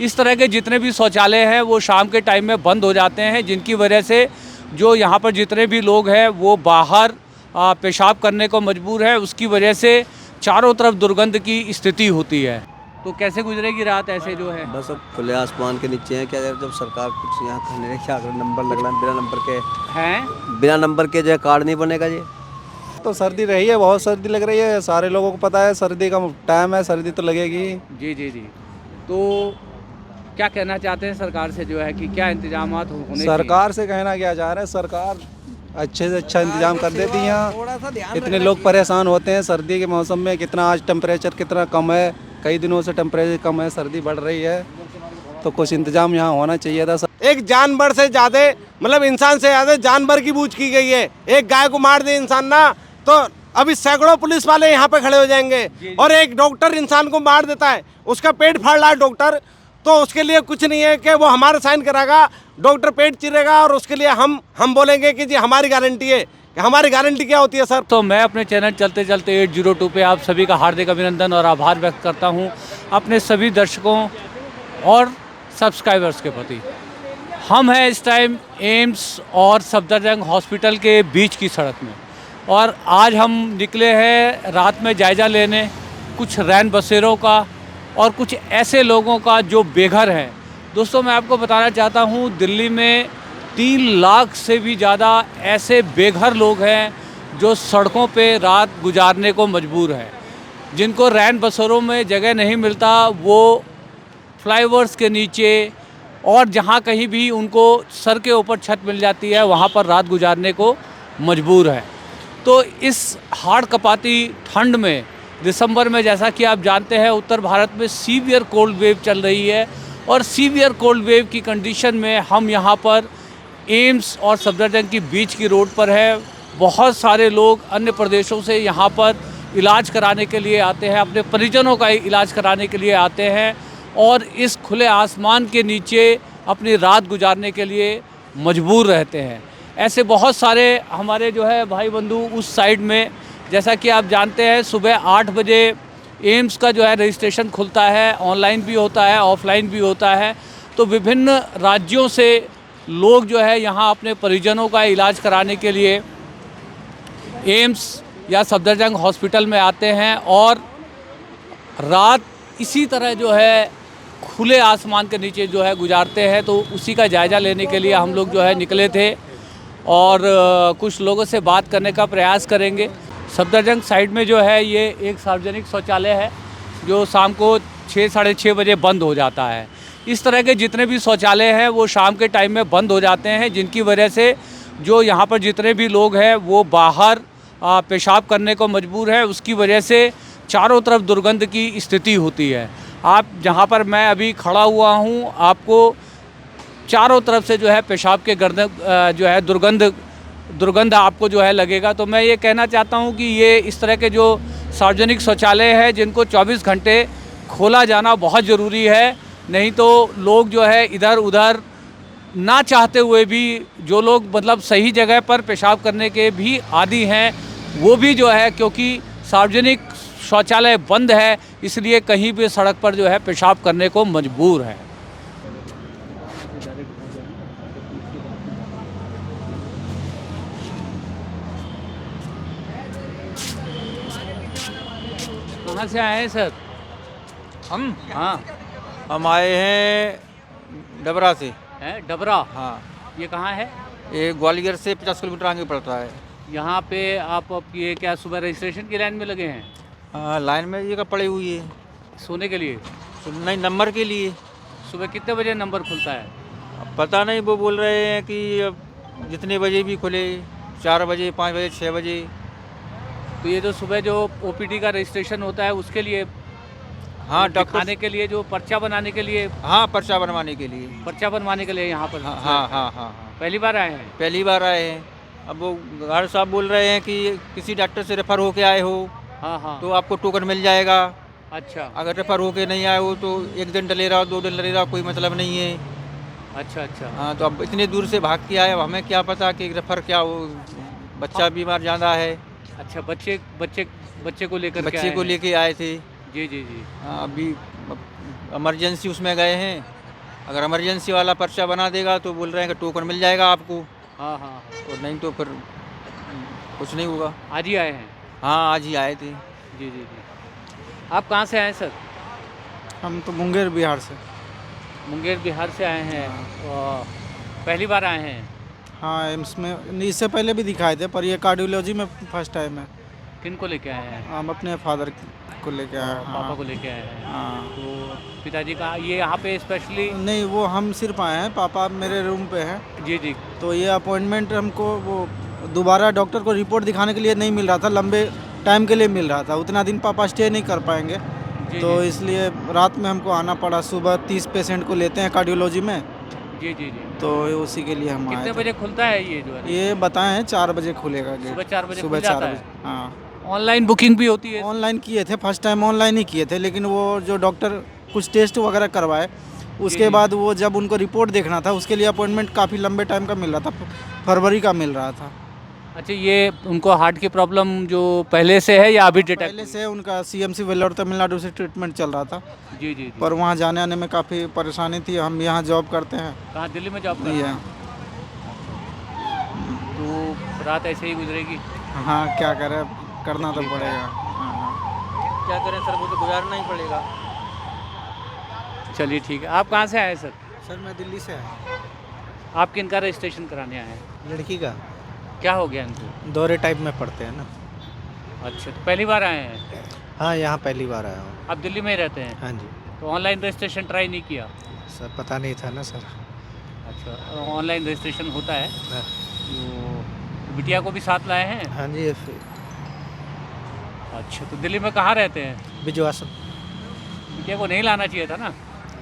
इस तरह के जितने भी शौचालय हैं वो शाम के टाइम में बंद हो जाते हैं, जिनकी वजह से जो यहाँ पर जितने भी लोग हैं वो बाहर पेशाब करने को मजबूर है। उसकी वजह से चारों तरफ दुर्गंध की स्थिति होती है। तो कैसे गुजरेगी रात ऐसे जो है? बस अब खुले आसमान के नीचे हैं क्या यार, जब सरकार कुछ यहाँ करने क्या कर, नंबर लगना बिना नंबर के, हैं बिना नंबर के जो है कार्ड नहीं बनेगा ये। तो सर्दी रही है, बहुत सर्दी लग रही है, सारे लोगों को पता है सर्दी का टाइम है, सर्दी तो लगेगी। जी जी जी। तो क्या कहना चाहते हैं सरकार से जो है कि क्या इंतजाम होने चाहिए? सरकार से कहना क्या जा रहा है, सरकार अच्छे से अच्छा इंतजाम कर देती है। यहाँ इतने लोग परेशान होते हैं सर्दी के मौसम में, कितना आज टेम्परेचर कितना कम है, कई दिनों से टेम्परेचर कम है, सर्दी बढ़ रही है, तो कुछ इंतजाम यहाँ होना चाहिए था। एक जानवर से ज़्यादा, मतलब इंसान से ज़्यादा जानवर की बूझ की गई है। एक गाय को मार दे इंसान ना, तो अभी सैकड़ों पुलिस वाले यहाँ पे खड़े हो जाएंगे। और एक डॉक्टर इंसान को मार देता है, उसका पेट फाड़ रहा है डॉक्टर, तो उसके लिए कुछ नहीं है कि वो हमारा साइन कराएगा, डॉक्टर पेट चिरेगा और उसके लिए हम बोलेंगे कि जी हमारी गारंटी है। हमारी गारंटी क्या होती है सर? तो मैं अपने चैनल चलते चलते 802 पे आप सभी का हार्दिक अभिनंदन और आभार व्यक्त करता हूं अपने सभी दर्शकों और सब्सक्राइबर्स के प्रति। हम हैं इस टाइम एम्स और सफदरजंग हॉस्पिटल के बीच की सड़क में, और आज हम निकले हैं रात में जायज़ा लेने कुछ रैन बसेरों का और कुछ ऐसे लोगों का जो बेघर हैं। दोस्तों, मैं आपको बताना चाहता हूं, दिल्ली में 3 लाख से भी ज़्यादा ऐसे बेघर लोग हैं जो सड़कों पे रात गुजारने को मजबूर हैं। जिनको रैन बसेरों में जगह नहीं मिलता, वो फ्लाईओवर्स के नीचे और जहाँ कहीं भी उनको सर के ऊपर छत मिल जाती है वहाँ पर रात गुजारने को मजबूर है। तो इस हाड़ कपाती ठंड में दिसंबर में, जैसा कि आप जानते हैं, उत्तर भारत में सीवियर कोल्ड वेव चल रही है, और सीवियर कोल्ड वेव की कंडीशन में हम यहाँ पर एम्स और सफदरजंग की बीच की रोड पर है। बहुत सारे लोग अन्य प्रदेशों से यहाँ पर इलाज कराने के लिए आते हैं, अपने परिजनों का इलाज कराने के लिए आते हैं, और इस खुले आसमान के नीचे अपनी रात गुजारने के लिए मजबूर रहते हैं। ऐसे बहुत सारे हमारे जो है भाई बंधु उस साइड में, जैसा कि आप जानते हैं, सुबह 8 बजे एम्स का जो है रजिस्ट्रेशन खुलता है, ऑनलाइन भी होता है, ऑफलाइन भी होता है। तो विभिन्न राज्यों से लोग जो है यहाँ अपने परिजनों का इलाज कराने के लिए एम्स या सफदरजंग हॉस्पिटल में आते हैं, और रात इसी तरह जो है खुले आसमान के नीचे जो है गुजारते हैं। तो उसी का जायज़ा लेने के लिए हम लोग जो है निकले थे, और कुछ लोगों से बात करने का प्रयास करेंगे। सफदरजंग साइड में जो है ये एक सार्वजनिक शौचालय है जो शाम को 6 साढ़े 6 बजे बंद हो जाता है। इस तरह के जितने भी शौचालय हैं वो शाम के टाइम में बंद हो जाते हैं, जिनकी वजह से जो यहाँ पर जितने भी लोग हैं वो बाहर पेशाब करने को मजबूर है। उसकी वजह से चारों तरफ दुर्गंध की स्थिति होती है। आप जहाँ पर मैं अभी खड़ा हुआ हूँ, आपको चारों तरफ से जो है पेशाब के गर्द जो है दुर्गंध आपको जो है लगेगा। तो मैं ये कहना चाहता हूँ कि ये इस तरह के जो सार्वजनिक शौचालय है जिनको 24 घंटे खोला जाना बहुत ज़रूरी है, नहीं तो लोग जो है इधर उधर ना चाहते हुए भी, जो लोग मतलब सही जगह पर पेशाब करने के भी आदी हैं, वो भी जो है, क्योंकि सार्वजनिक शौचालय बंद है, इसलिए कहीं भी सड़क पर जो है पेशाब करने को मजबूर है। कहाँ से आए हैं सर? हम हाँ, हम आए हैं डबरा से। है डबरा? हाँ, ये कहाँ है? ये ग्वालियर से 50 किलोमीटर आगे पड़ता है। यहाँ पे आप ये क्या सुबह रजिस्ट्रेशन की लाइन में लगे हैं? हाँ, लाइन में ये का पड़ी हुई है। सोने के लिए? तो नहीं, नंबर के लिए। सुबह कितने बजे नंबर खुलता है? अब पता नहीं, वो बोल रहे हैं कि अब जितने बजे भी खुले, 4 बजे, 5 बजे, 6 बजे। तो ये जो सुबह जो ओपीडी का रजिस्ट्रेशन होता है उसके लिए, हाँ, दिखाने के लिए, जो पर्चा बनाने के लिए, हाँ, पर्चा बनवाने के लिए। पर्चा बनवाने के लिए यहाँ पर? हाँ हाँ हाँ हाँ हाँ, पहली बार आए हैं? पहली बार आए हैं। अब वो गार्ड साहब बोल रहे हैं कि किसी डॉक्टर से रेफ़र होके आए हो हाँ हाँ। तो आपको टोकन मिल जाएगा। अच्छा अगर रेफ़र होके नहीं आए हो तो 1 दिन डलेगा, 2 दिन डलेगा, कोई मतलब नहीं है। अच्छा अच्छा। हाँ, तो अब इतने दूर से भाग के आए, अब हमें क्या पता कि रेफ़र क्या हो, बच्चा बीमार ज़्यादा है। अच्छा, बच्चे को लेकर के बच्चे आए को हैं? लेके आए थे। जी जी जी। हाँ, अभी इमरजेंसी उसमें गए हैं, अगर इमरजेंसी वाला पर्चा बना देगा तो बोल रहे हैं कि टोकन मिल जाएगा आपको, हाँ हाँ हाँ। और नहीं तो फिर कुछ नहीं होगा। आज ही आए हैं? हाँ आज ही आए थे। जी जी जी। आप कहाँ से आए सर? हम तो मुंगेर बिहार से। मुंगेर बिहार से आए हैं। पहली बार आए हैं? हाँ एम्स में इससे पहले भी दिखाए थे, पर ये कार्डियोलॉजी में फर्स्ट टाइम है। किन को लेके आए हैं? हम अपने फादर को लेके आए हैं। पापा को लेके आए हैं। हाँ। तो पिताजी का ये यहाँ पे स्पेशली? नहीं, वो हम सिर्फ आए हैं, पापा मेरे रूम पे हैं। जी जी। तो ये अपॉइंटमेंट हमको वो दोबारा डॉक्टर को रिपोर्ट दिखाने के लिए नहीं मिल रहा था, लंबे टाइम के लिए मिल रहा था। उतना दिन पापा स्टे नहीं कर पाएंगे, तो इसलिए रात में हमको आना पड़ा। सुबह 30 पेशेंट को लेते हैं कार्डियोलॉजी में। जी जी जी। तो उसी के लिए हम आए कितने थे। बजे खुलता है ये जो है? ये बताए हैं 4 बजे खुलेगा गेट। सुबह 4 बजे सुबह खुल जाता 4 है? बजे। हाँ। ऑनलाइन बुकिंग भी होती है? ऑनलाइन किए थे, फर्स्ट टाइम ऑनलाइन ही किए थे, लेकिन वो जो डॉक्टर कुछ टेस्ट वगैरह करवाए, उसके बाद वो जब उनको रिपोर्ट देखना था, उसके लिए अपॉइंटमेंट काफ़ी लंबे टाइम का मिल रहा था, फरवरी का मिल रहा था। अच्छा, ये उनको हार्ट की प्रॉब्लम जो पहले से है या अभी डिटेक्ट? पहले से उनका CMC वेल्लोर तमिलनाडु से ट्रीटमेंट चल रहा था, जी जी जी। पर वहाँ जाने आने में काफ़ी परेशानी थी। हम यहाँ जॉब करते हैं। कहाँ? दिल्ली में जॉब ये करते हैं? तो रात ऐसे ही गुजरेगी? हाँ, क्या करें, करना तो पड़ेगा। हाँ। क्या करें सर, वो तो गुजारना ही पड़ेगा। चलिए ठीक है। आप कहाँ से आए सर? सर मैं दिल्ली से आया। आप किनका रजिस्ट्रेशन कराने आए हैं? लड़की का क्या हो गया इनको? दौरे टाइप में पढ़ते हैं ना। अच्छा, तो पहली बार आए हैं? हाँ, यहाँ पहली बार आया हूँ। आप दिल्ली में ही रहते हैं? हाँ जी। तो ऑनलाइन रजिस्ट्रेशन ट्राई नहीं किया? सर पता नहीं था ना सर। अच्छा, ऑनलाइन रजिस्ट्रेशन होता है? हाँ। तो बिटिया को भी साथ लाए हैं? हाँ जी। अच्छा, तो दिल्ली में कहाँ रहते हैं? बिजवासन। बिटिया को नहीं लाना चाहिए था ना?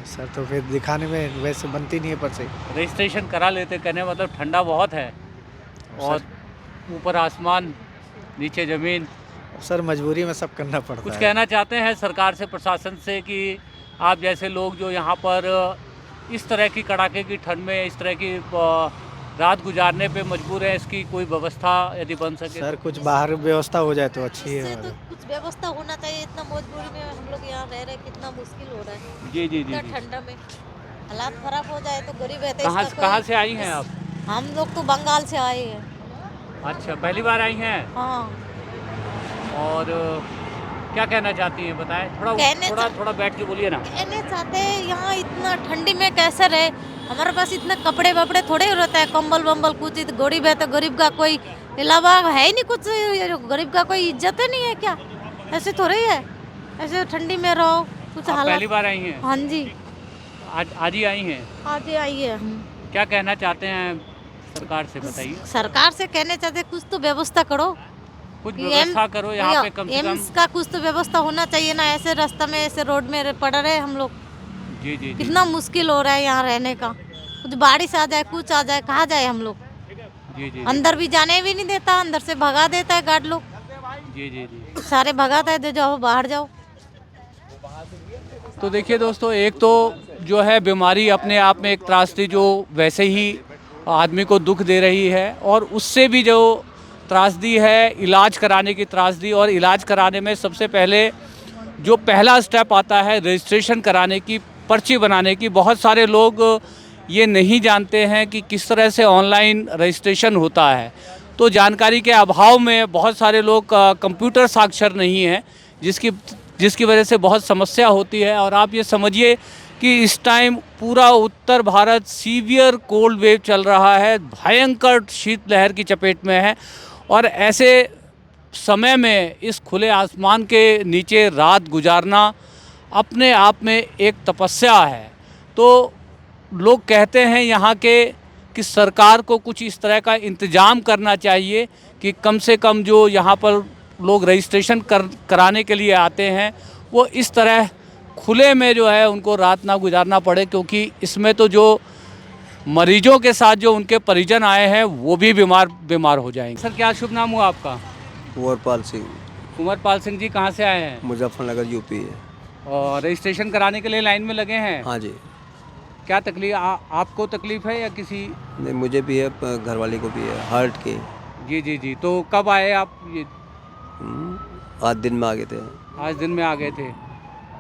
सर तो फिर दिखाने में वैसे बनती नहीं है पर्ची। रजिस्ट्रेशन करा लेते, कहने का मतलब ठंडा बहुत है और ऊपर आसमान नीचे ज़मीन। सर मजबूरी में सब करना पड़ता कुछ है। कहना चाहते हैं सरकार से, प्रशासन से, कि आप जैसे लोग जो यहाँ पर इस तरह की कड़ाके की ठंड में इस तरह की रात गुजारने पे मजबूर है, इसकी कोई व्यवस्था यदि बन सके? सर कुछ बाहर व्यवस्था हो जाए तो अच्छी इससे है। तो कुछ व्यवस्था होना चाहिए। इतना मजबूरी में हम लोग यहाँ रह रहे, कितना मुश्किल हो रहा है जी जी जी इतना जी। ठंडा में। हालात खराब हो जाए तो गरीब रहते। कहाँ से आई हैं आप? हम लोग तो बंगाल से आए हैं। अच्छा, पहली बार आई हैं? हाँ। और क्या कहना चाहती हैं, बताएं। थोड़ा बैठ के बोलिए ना। कहने चाहते हैं यहाँ इतना ठंडी में कैसे रहे। हमारे पास इतने कपड़े वपड़े थोड़े रहता है, कंबल वम्बल कुछ। गरीब है तो गरीब का कोई अलावा है ही नहीं कुछ। गरीब का कोई इज्जत ही नहीं है क्या? ऐसे थोड़े ही है, ऐसे ठंडी में रहो कुछ आप हालात। पहली बार आई हैं? हाँ जी, आज ही आई हैं? आज आई है। क्या कहना चाहते हैं सरकार से, बताइए। सरकार से कहने चाहते कुछ तो व्यवस्था करो, कुछ व्यवस्था करो यहाँ पे कम से कम। एम्स का कुछ तो व्यवस्था होना चाहिए ना। ऐसे रास्ता में ऐसे रोड में पड़ रहे हम लोग। जी जी जी। कितना मुश्किल हो रहा है यहाँ रहने का। कुछ बारिश आ जाए, कुछ आ जाए, कहाँ जाए हम लोग। जी जी अंदर भी जाने भी नहीं देता, अंदर से भगा देता है गार्ड लोग। जी जी जी। सारे भगाता है, दे जाओ बाहर जाओ। तो देखिए दोस्तों, एक तो जो है बीमारी अपने आप में एक त्रासदी जो वैसे ही आदमी को दुख दे रही है, और उससे भी जो त्रासदी है इलाज कराने की त्रासदी। और इलाज कराने में सबसे पहले जो पहला स्टेप आता है रजिस्ट्रेशन कराने की, पर्ची बनाने की। बहुत सारे लोग ये नहीं जानते हैं कि किस तरह से ऑनलाइन रजिस्ट्रेशन होता है। तो जानकारी के अभाव में बहुत सारे लोग कंप्यूटर साक्षर नहीं हैं, जिसकी वजह से बहुत समस्या होती है। और आप ये समझिए कि इस टाइम पूरा उत्तर भारत सीवियर कोल्ड वेव चल रहा है, भयंकर शीतलहर की चपेट में है। और ऐसे समय में इस खुले आसमान के नीचे रात गुजारना अपने आप में एक तपस्या है। तो लोग कहते हैं यहाँ के कि सरकार को कुछ इस तरह का इंतज़ाम करना चाहिए कि कम से कम जो यहाँ पर लोग रजिस्ट्रेशन कराने के लिए आते हैं वो इस तरह खुले में जो है उनको रात ना गुजारना पड़े, क्योंकि इसमें तो जो मरीजों के साथ जो उनके परिजन आए हैं वो भी बीमार हो जाएंगे। सर क्या शुभ नाम हुआ आपका? कुंवरपाल सिंह। कुंवरपाल सिंह जी, कहाँ से आए हैं? मुजफ्फरनगर यूपी है। और रजिस्ट्रेशन कराने के लिए लाइन में लगे हैं? हाँ जी। क्या तकलीफ आपको तकलीफ है या किसी? नहीं, मुझे भी है, घरवाली को भी है, हार्ट के। जी जी जी। तो कब आए आप? ये आज दिन में आ गए थे। आज दिन में आ गए थे।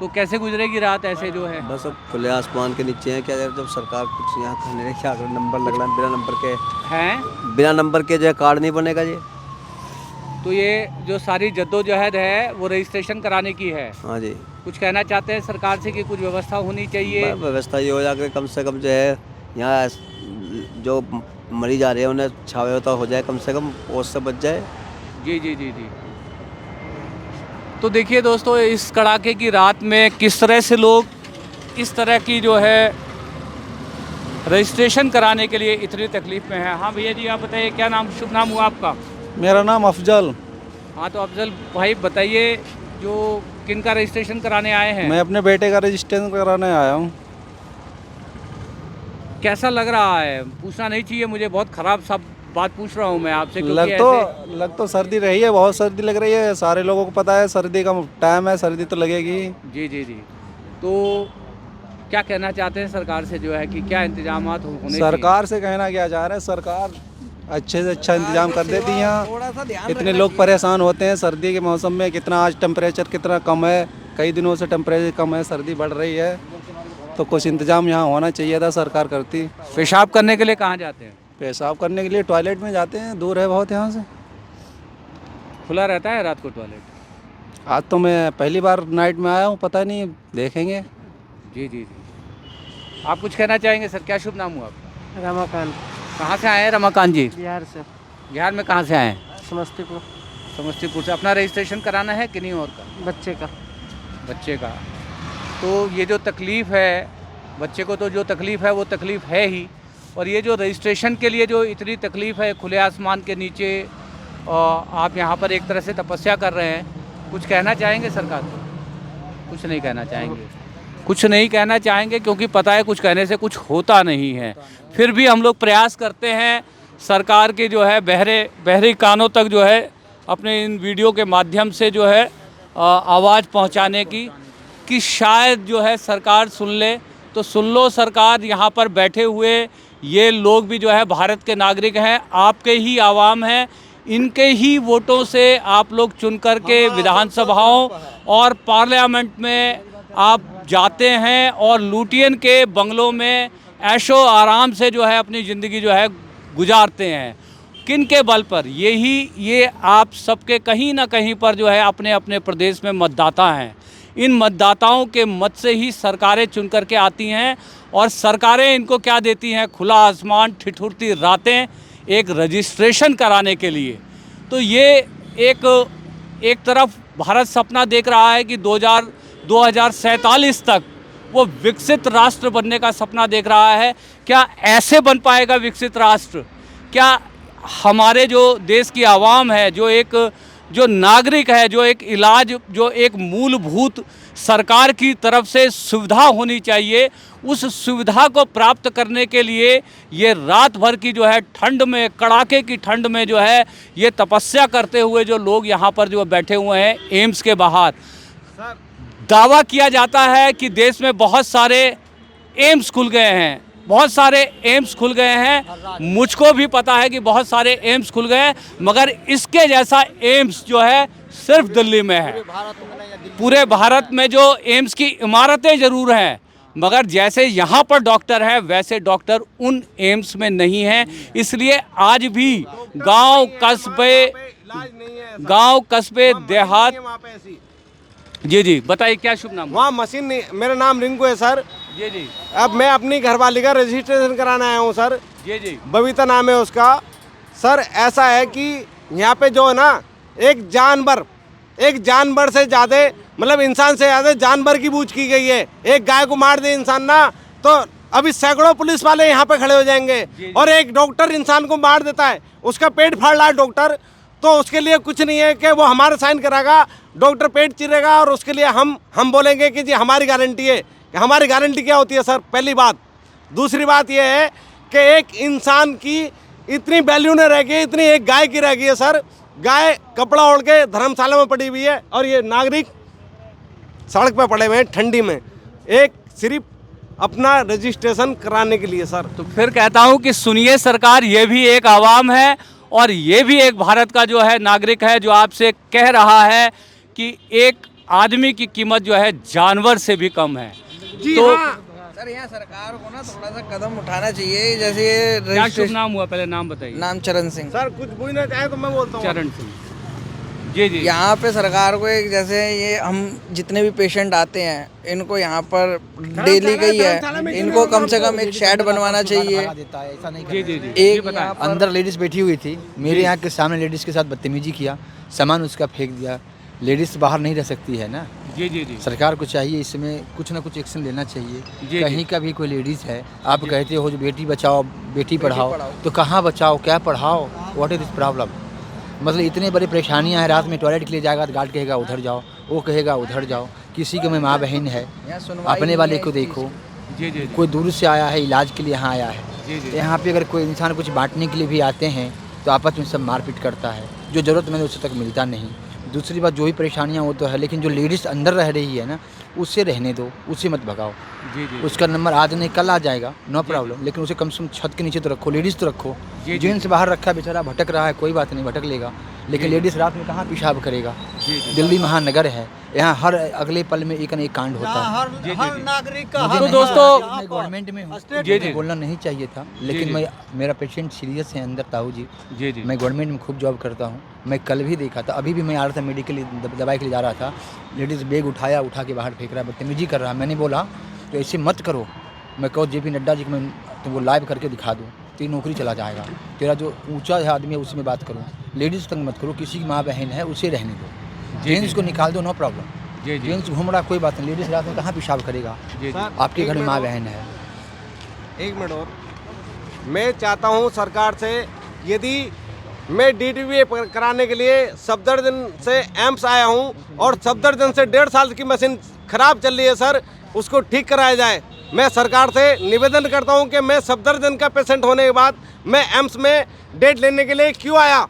तो कैसे गुजरेगी रात ऐसे जो है? बस अब खुले आसमान के नीचे हैं क्या यार, जब सरकार कुछ यहाँ खंडरे क्या कर नंबर लग रहा है, बिना नंबर के जो है कार्ड नहीं बनेगा जी। तो ये जो सारी जद्दोजहद है वो रजिस्ट्रेशन कराने की है। हाँ जी, कुछ कहना चाहते हैं सरकार से कि कुछ व्यवस्था होनी चाहिए? व्यवस्था ये हो जाकर कम से कम जो है यहाँ जो मरीज आ रहे हैं उन्हें छावे तो हो जाए, कम से कम ओस से बच जाए। जी जी जी जी। तो देखिए दोस्तों, इस कड़ाके की रात में किस तरह से लोग इस तरह की जो है रजिस्ट्रेशन कराने के लिए इतनी तकलीफ में है। हाँ भैया जी, आप बताइए क्या नाम, शुभ नाम हुआ आपका? मेरा नाम अफजल। हाँ तो अफजल भाई बताइए, जो किन का रजिस्ट्रेशन कराने आए हैं? मैं अपने बेटे का रजिस्ट्रेशन कराने आया हूँ। कैसा लग रहा है? पूछना नहीं चाहिए मुझे, बहुत ख़राब सब बात पूछ रहा हूँ मैं आपसे, क्योंकि लग तो सर्दी रही है, बहुत सर्दी लग रही है, सारे लोगों को पता है सर्दी का टाइम है, सर्दी तो लगेगी। जी जी जी। तो क्या कहना चाहते हैं सरकार से जो है कि क्या इंतजाम होने सरकार से कहना क्या जा रहा है, सरकार अच्छे से अच्छा इंतजाम कर देती है यहाँ। इतने लोग परेशान होते हैं सर्दी के मौसम में, कितना आज टेम्परेचर कितना कम है, कई दिनों से टेम्परेचर कम है, सर्दी बढ़ रही है, तो कुछ इंतजाम यहाँ होना चाहिए था, सरकार करती। पेशाब करने के लिए कहाँ जाते हैं? पेशाब करने के लिए टॉयलेट में जाते हैं, दूर है बहुत यहाँ से। खुला रहता है रात को टॉयलेट? आज तो मैं पहली बार नाइट में आया हूँ, पता नहीं, देखेंगे। जी जी जी। आप कुछ कहना चाहेंगे सर? क्या शुभ नाम हुआ आपका? रमाकांत, कहाँ से आए हैं रमाकांत जी? बिहार से। बिहार में कहाँ से आए हैं? समस्तीपुर। समस्तीपुर से। अपना रजिस्ट्रेशन कराना है कि नहीं और का? बच्चे का। बच्चे का। तो ये जो तकलीफ़ है बच्चे को, तो जो तकलीफ़ है वो तकलीफ़ है ही, और ये जो रजिस्ट्रेशन के लिए जो इतनी तकलीफ़ है खुले आसमान के नीचे, आप यहाँ पर एक तरह से तपस्या कर रहे हैं, कुछ कहना चाहेंगे सरकार को? कुछ नहीं कहना चाहेंगे? कुछ नहीं कहना चाहेंगे क्योंकि पता है कुछ कहने से कुछ होता नहीं है। फिर भी हम लोग प्रयास करते हैं सरकार के जो है बहरे कानों तक जो है अपने इन वीडियो के माध्यम से जो है आवाज़ पहुंचाने की, कि शायद जो है सरकार सुन ले। तो सुन लो सरकार, यहाँ पर बैठे हुए ये लोग भी जो है भारत के नागरिक हैं, आपके ही आवाम हैं, इनके ही वोटों से आप लोग चुन कर के विधानसभाओं और पार्लियामेंट में आप जाते हैं और लुटियन के बंगलों में ऐशो आराम से जो है अपनी ज़िंदगी जो है गुजारते हैं। किन के बल पर? ये आप सबके कहीं ना कहीं पर जो है अपने अपने प्रदेश में मतदाता हैं। इन मतदाताओं के मत से ही सरकारें चुन कर के आती हैं, और सरकारें इनको क्या देती हैं? खुला आसमान, ठिठुरती रातें, एक रजिस्ट्रेशन कराने के लिए। तो ये एक तरफ भारत सपना देख रहा है कि 2047 तक वो विकसित राष्ट्र बनने का सपना देख रहा है। क्या ऐसे बन पाएगा विकसित राष्ट्र? क्या हमारे जो देश की आवाम है, जो नागरिक है, जो एक इलाज, जो एक मूलभूत सरकार की तरफ से सुविधा होनी चाहिए, उस सुविधा को प्राप्त करने के लिए ये रात भर की जो है ठंड में, कड़ाके की ठंड में जो है ये तपस्या करते हुए जो लोग यहाँ पर जो बैठे हुए हैं एम्स के बाहर। दावा किया जाता है कि देश में बहुत सारे एम्स खुल गए हैं, बहुत सारे एम्स खुल गए हैं, मुझको भी पता है कि बहुत सारे एम्स खुल गए हैं, मगर इसके जैसा एम्स जो है सिर्फ दिल्ली में है। पूरे भारत में जो एम्स की इमारतें ज़रूर हैं, मगर जैसे यहाँ पर डॉक्टर है वैसे डॉक्टर उन एम्स में नहीं हैं। इसलिए आज भी गांव कस्बे देहात। जी जी बताइए क्या शुभ नाम? वहाँ मशीन नहीं। मेरा नाम रिंकू है सर। जी जी। अब मैं अपनी घरवाली का रजिस्ट्रेशन कराना आया हूँ सर। जी जी। बबीता नाम है उसका। सर ऐसा है कि यहाँ पे जो है ना, एक जानवर से ज़्यादा, मतलब इंसान से ज़्यादा जानवर की बूझ की गई है। एक गाय को मार दे इंसान ना, तो अभी सैकड़ों पुलिस वाले यहाँ पे खड़े हो जाएंगे। और एक डॉक्टर इंसान को मार देता है, उसका पेट फाड़ रहा है डॉक्टर, तो उसके लिए कुछ नहीं है कि वो हमारा साइन कराएगा, डॉक्टर पेट चिरेगा और उसके लिए हम बोलेंगे कि जी हमारी गारंटी है। हमारी गारंटी क्या होती है सर? पहली बात। दूसरी बात ये है कि एक इंसान की इतनी वैल्यू नहीं रह गई, इतनी एक गाय की रह गई है सर। गाय कपड़ा ओढ़ के धर्मशाला में पड़ी हुई है और ये नागरिक सड़क पे पड़े हुए हैं ठंडी में, एक सिर्फ अपना रजिस्ट्रेशन कराने के लिए सर। तो फिर कहता हूँ कि सुनिए सरकार, ये भी एक आवाम है और ये भी एक भारत का जो है नागरिक है, जो आपसे कह रहा है कि एक आदमी की कीमत जो है जानवर से भी कम है। जी तो हाँ। सर यहाँ सरकार को ना थोड़ा सा कदम उठाना चाहिए, जैसे ये क्या शुभ रजिस्ट्रेशन। नाम हुआ, पहले नाम बताइए। नाम चरण सिंह। सर कुछ पूछना चाहे तो मैं बोलता हूँ। चरण सिंह जी जी। यहाँ पे सरकार को एक, जैसे ये हम जितने भी पेशेंट आते हैं इनको यहाँ पर डेली गई है, इनको कम से कम एक शेड बनवाना चाहिए। जी जी जी एक अंदर लेडीज बैठी हुई थी, मेरे यहाँ के सामने लेडीज के साथ बदतमीजी किया, सामान उसका फेंक दिया। लेडीज बाहर नहीं रह सकती है ना। जी जी जी। सरकार को चाहिए इसमें कुछ ना कुछ एक्शन लेना चाहिए। जी। कहीं का भी कोई लेडीज है, आप कहते हो जो बेटी बचाओ बेटी पढ़ाओ, तो कहाँ बचाओ क्या पढ़ाओ? What is this problem? मतलब इतने बड़ी परेशानियां हैं। रात में टॉयलेट के लिए जाएगा तो गार्ड कहेगा उधर जाओ, वो कहेगा उधर जाओ। किसी के में माँ बहन है, अपने वाले को देखो। जी जी कोई दूर से आया है इलाज के लिए यहाँ आया है, जी जी। यहाँ पे अगर कोई इंसान कुछ बांटने के लिए भी आते हैं तो आपस में सब मारपीट करता है, जो ज़रूरतमंद है उससे तक मिलता नहीं। दूसरी बात, जो भी परेशानियाँ वो तो है, लेकिन जो लेडीज़ अंदर रह रही है ना, उससे रहने दो, उससे मत भगाओ। जी जी। उसका नंबर आज नहीं कल आ जाएगा, नो प्रॉब्लम, लेकिन उसे कम से कम छत के नीचे तो रखो। लेडीज़ तो रखो। जी। जेंट्स बाहर रखा है बेचारा, भटक रहा है, कोई बात नहीं, भटक लेगा, लेकिन लेडीज़ रात में कहाँ पेशाब करेगा? दिल्ली महानगर है, यहाँ हर अगले पल में एक न एक कांड होता है। हर नागरिक का मुझे तो नहीं दोस्तों- पता, मैं गवर्नमेंट में हूँ, जी, मुझे जी। बोलना नहीं चाहिए था, लेकिन जी। मैं, मेरा पेशेंट सीरियस है अंदर, ताऊ जी। जी जी। मैं गवर्नमेंट में खूब जॉब करता हूँ। मैं कल भी देखा था, अभी भी मैं आ रहा था मेडिकल दवाई के लिए जा रहा था, लेडीज़ बैग उठा के बाहर फेंक रहा है, बदतमीजी कर रहा है। मैंने बोला तो ऐसे मत करो। मैं कहो JP नड्डा जी को मैं तुमको लाइव करके दिखा दूँ, तेरी नौकरी चला जाएगा। तेरा जो ऊंचा है आदमी है उसमें बात करो, लेडीज़ तंग मत करो। किसी की माँ बहन है उसे रहने दो, जेंट्स को निकाल दो, नो प्रॉब्लम। जी जी। जेंट्स घूम रहा कोई बात नहीं, लेडीज़ रात में कहाँ पेशाब करेगा? जी जी। आपके घर में माँ बहन है। एक मिनट और, मैं चाहता हूँ सरकार से, यदि मैं DTV कराने के लिए सफदरजंग से एम्स आया हूँ और सफदरजंग से 1.5 साल की मशीन खराब चल रही है सर, उसको ठीक कराया जाए। मैं सरकार से निवेदन करता हूँ कि मैं सफदरजंग का पेशेंट होने के बाद मैं एम्स में डेट लेने के लिए क्यों आया?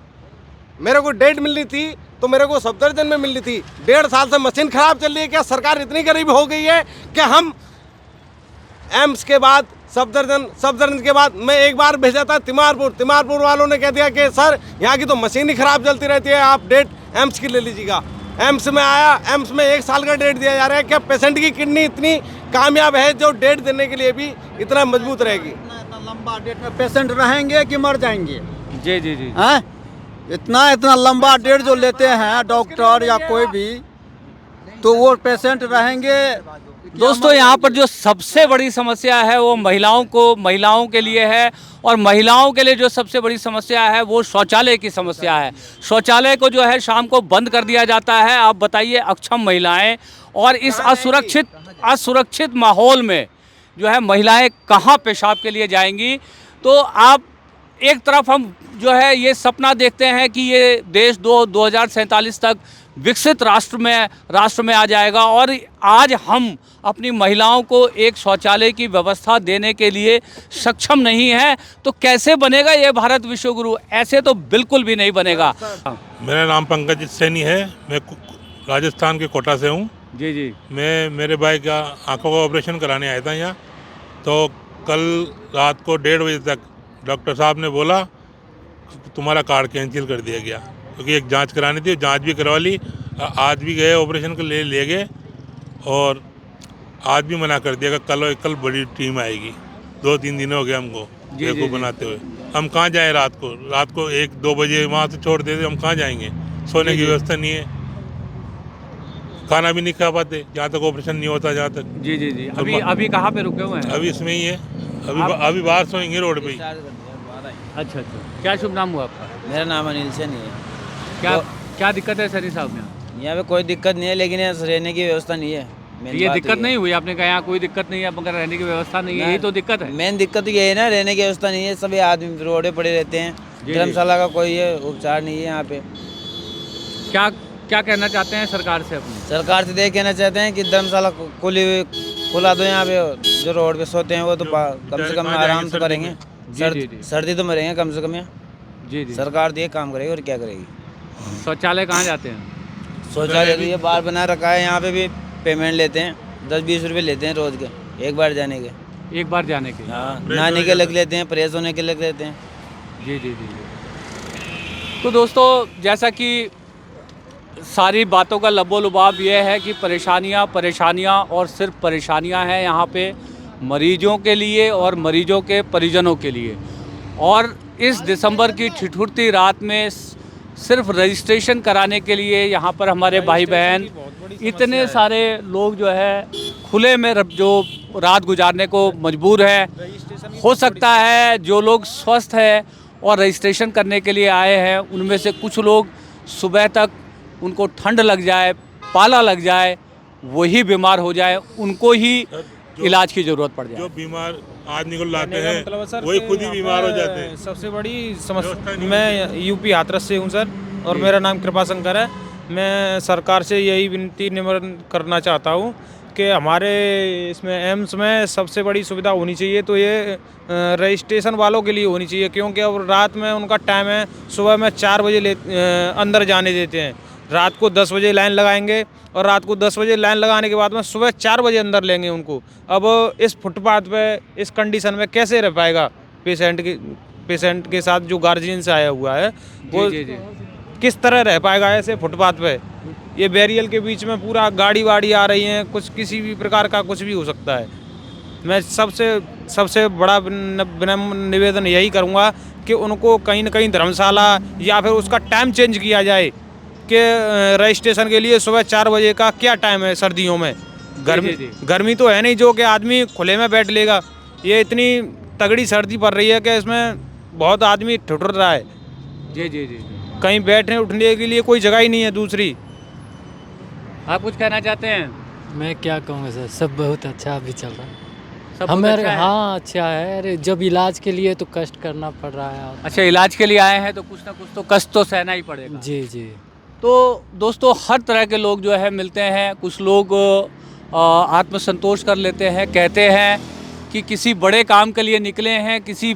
मेरे को डेट मिलनी थी तो मेरे को सफदरजंग में मिलनी थी। 1.5 साल से मशीन खराब चल रही है। क्या सरकार इतनी गरीब हो गई है कि हम एम्स के बाद सफदरजंग के बाद मैं एक बार भेजा था तिमारपुर वालों ने कह दिया कि सर यहाँ की तो मशीन ही खराब चलती रहती है, आप डेट एम्स की ले लीजिएगा। एम्स में आया, एम्स में 1 साल का डेट दिया जा रहा है। क्या पेशेंट की किडनी इतनी कामयाब है जो डेट देने के लिए भी इतना मजबूत रहेगी? इतना लंबा डेट में पेशेंट रहेंगे कि मर जाएंगे? जी जी जी। हैं? इतना लंबा डेट जो लेते हैं डॉक्टर या कोई भी, तो वो पेशेंट रहेंगे। दोस्तों यहाँ पर जो सबसे बड़ी समस्या है वो महिलाओं के लिए है, और महिलाओं के लिए जो सबसे बड़ी समस्या है वो शौचालय की समस्या है। शौचालय को जो है शाम को बंद कर दिया जाता है। आप बताइए, अक्षम महिलाएं और इस असुरक्षित माहौल में जो है महिलाएं कहाँ पेशाब के लिए जाएंगी? तो आप एक तरफ हम जो है ये सपना देखते हैं कि ये देश 2047 तक विकसित राष्ट्र में आ जाएगा, और आज हम अपनी महिलाओं को एक शौचालय की व्यवस्था देने के लिए सक्षम नहीं है, तो कैसे बनेगा ये भारत विश्व गुरु? ऐसे तो बिल्कुल भी नहीं बनेगा। मेरा नाम पंकज सैनी है, मैं राजस्थान के कोटा से हूँ। जी जी। मैं मेरे भाई का आंखों का ऑपरेशन कराने आया था यहाँ, तो कल रात को 1:30 बजे तक डॉक्टर साहब ने बोला तुम्हारा कार्ड कैंसिल कर दिया गया, क्योंकि एक जांच करानी थी, जांच भी करवा ली। आज भी गए ऑपरेशन के लिए ले गए, और आज भी मना कर दिया कि कल बड़ी टीम आएगी। 2-3 दिन हो गए हमको देखो बनाते हुए। हम कहाँ जाएं रात को 1-2 बजे वहाँ से छोड़ देते, हम कहाँ जाएंगे? सोने की व्यवस्था नहीं है, खाना भी नहीं खा पाते जहाँ तक ऑपरेशन नहीं होता। जहाँ तक जी जी जी। अभी कहाँ पे रुके हुए हैं? अभी इसमें ही है, अभी बाहर सोएंगे रोड पे ही। अच्छा। क्या शुभ नाम हुआ आपका? मेरा नाम अनिल सैनी है। क्या दिक्कत है सनी साहब यहाँ? यहाँ पे कोई दिक्कत नहीं है, लेकिन यहाँ रहने की व्यवस्था नहीं है। ये दिक्कत नहीं हुई? आपने कहा यहाँ कोई दिक्कत नहीं है मगर रहने की व्यवस्था नहीं है, यही तो दिक्कत है। मेन दिक्कत तो ये है ना, रहने की व्यवस्था नहीं है। सभी आदमी रोडे पड़े रहते हैं, धर्मशाला का कोई उपचार नहीं है यहाँ पे। क्या कहना चाहते हैं सरकार से? अपनी सरकार से देख कहना चाहते हैं कि धर्मशाला खुला दो। यहाँ पे जो रोड पे सोते हैं वो तो कम से कम आराम तो करेंगे, सर्दी तो मरेंगे कम से कम यहाँ। जी जी। सरकार तो ये काम करेगी और क्या करेगी? शौचालय कहाँ जाते हैं? शौचालय ये बार बना रखा है, यहाँ पे भी पेमेंट लेते हैं, 10-20 रुपये लेते हैं रोज के, एक बार जाने के। हाँ, नहाने के लग लेते हैं, प्रेस होने के लग लेते हैं। जी जी जी। तो दोस्तों, जैसा कि सारी बातों का लबो-लुबाब ये है कि परेशानियाँ और सिर्फ परेशानियाँ हैं यहाँ पे मरीजों के लिए और मरीजों के परिजनों के लिए। और इस दिसंबर की ठिठुरती रात में सिर्फ रजिस्ट्रेशन कराने के लिए यहाँ पर हमारे भाई बहन इतने सारे लोग जो है खुले में जो रात गुजारने को मजबूर है। हो सकता है जो लोग स्वस्थ हैं और रजिस्ट्रेशन करने के लिए आए हैं उनमें से कुछ लोग सुबह तक उनको ठंड लग जाए, पाला लग जाए, वही बीमार हो जाए, उनको ही इलाज की ज़रूरत पड़ जाए। जो बीमार आदमी को लाते हैं वही खुद ही बीमार हो जाते हैं। सबसे बड़ी समस्या, मैं यूपी हाथरस से हूँ सर, और मेरा नाम कृपा शंकर है। मैं सरकार से यही विनती निवेदन करना चाहता हूँ कि हमारे इसमें एम्स में सबसे बड़ी सुविधा होनी चाहिए, तो ये रजिस्ट्रेशन वालों के लिए होनी चाहिए, क्योंकि अब रात में उनका टाइम है, सुबह में 4 बजे अंदर जाने देते हैं, रात को 10 बजे लाइन लगाएंगे और रात को 10 बजे लाइन लगाने के बाद में सुबह 4 बजे अंदर लेंगे उनको। अब इस फुटपाथ पे इस कंडीशन में कैसे रह पाएगा पेशेंट के साथ जो गार्जियन से आया हुआ है वो किस तरह रह पाएगा ऐसे फुटपाथ पे? ये बैरियल के बीच में पूरा गाड़ी वाड़ी आ रही है, कुछ किसी भी प्रकार का कुछ भी हो सकता है। मैं सबसे बड़ा निवेदन यही करूँगा कि उनको कहीं न कहीं धर्मशाला या फिर उसका टाइम चेंज किया जाए कि रजिस्ट्रेशन के लिए सुबह 4 बजे का क्या टाइम है सर्दियों में। गर्मी तो है नहीं जो कि आदमी खुले में बैठ लेगा। ये इतनी तगड़ी सर्दी पड़ रही है कि इसमें बहुत आदमी ठुठुर रहा है। जी। कहीं बैठने उठने के लिए कोई जगह ही नहीं है दूसरी। आप कुछ कहना चाहते हैं? मैं क्या कहूँगा सर, सब बहुत अच्छा अभी चल रहा है। सब हमारे अच्छा है? हाँ अच्छा है। अरे जब इलाज के लिए तो कष्ट करना पड़ रहा है। अच्छा, इलाज के लिए आए हैं तो कुछ ना कुछ तो कष्ट तो सहना ही पड़ेगा। जी। तो दोस्तों हर तरह के लोग जो है मिलते हैं। कुछ लोग आत्मसंतोष कर लेते हैं, कहते हैं कि किसी बड़े काम के लिए निकले हैं, किसी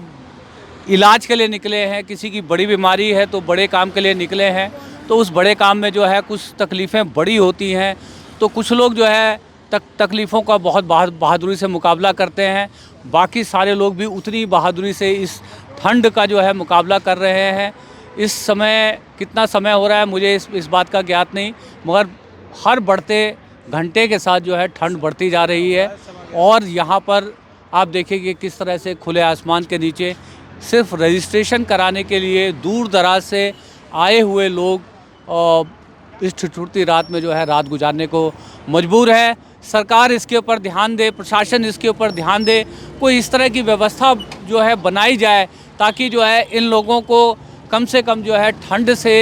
इलाज के लिए निकले हैं, किसी की बड़ी बीमारी है तो बड़े काम के लिए निकले हैं, तो उस बड़े काम में जो है कुछ तकलीफ़ें बड़ी होती हैं। तो कुछ लोग जो है तकलीफ़ों का बहुत बहादुरी से मुकाबला करते हैं, बाकी सारे लोग भी उतनी बहादुरी से इस ठंड का जो है मुकाबला कर रहे हैं। इस समय कितना समय हो रहा है मुझे इस बात का ज्ञात नहीं, मगर हर बढ़ते घंटे के साथ जो है ठंड बढ़ती जा रही है। और यहाँ पर आप देखिए किस तरह से खुले आसमान के नीचे सिर्फ रजिस्ट्रेशन कराने के लिए दूर दराज से आए हुए लोग इस ठिठुरती रात में जो है रात गुजारने को मजबूर है। सरकार इसके ऊपर ध्यान दे, प्रशासन इसके ऊपर ध्यान दे, कोई इस तरह की व्यवस्था जो है बनाई जाए ताकि जो है इन लोगों को कम से कम जो है ठंड से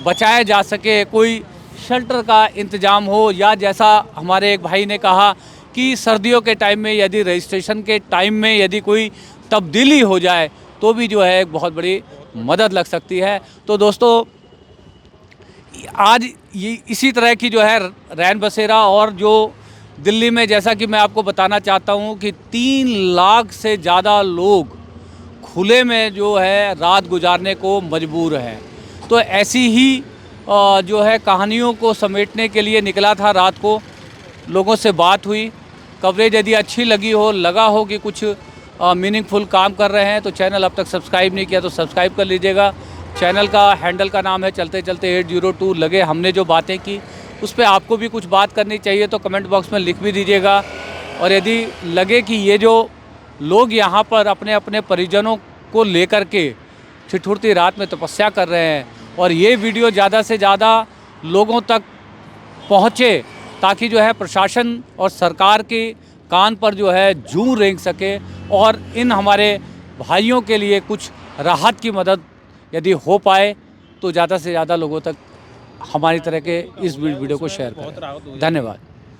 बचाया जा सके। कोई शेल्टर का इंतज़ाम हो, या जैसा हमारे एक भाई ने कहा कि सर्दियों के टाइम में यदि रजिस्ट्रेशन के टाइम में यदि कोई तब्दीली हो जाए तो भी जो है एक बहुत बड़ी मदद लग सकती है। तो दोस्तों आज ये इसी तरह की जो है रैन बसेरा, और जो दिल्ली में जैसा कि मैं आपको बताना चाहता हूँ कि 3 लाख से ज़्यादा लोग खुले में जो है रात गुजारने को मजबूर हैं। तो ऐसी ही जो है कहानियों को समेटने के लिए निकला था रात को। लोगों से बात हुई, कवरेज यदि अच्छी लगी हो, लगा हो कि कुछ मीनिंगफुल काम कर रहे हैं तो चैनल अब तक सब्सक्राइब नहीं किया तो सब्सक्राइब कर लीजिएगा। चैनल का हैंडल का नाम है चलते चलते 802। लगे हमने जो बातें की उस पर आपको भी कुछ बात करनी चाहिए तो कमेंट बॉक्स में लिख भी दीजिएगा। और यदि लगे कि ये जो लोग यहाँ पर अपने अपने परिजनों को लेकर के ठिठुरती रात में तपस्या कर रहे हैं और ये वीडियो ज़्यादा से ज़्यादा लोगों तक पहुँचे ताकि जो है प्रशासन और सरकार के कान पर जो है जूं रेंग सके और इन हमारे भाइयों के लिए कुछ राहत की मदद यदि हो पाए तो ज़्यादा से ज़्यादा लोगों तक हमारी तरह के इस वीडियो को शेयर करें। धन्यवाद।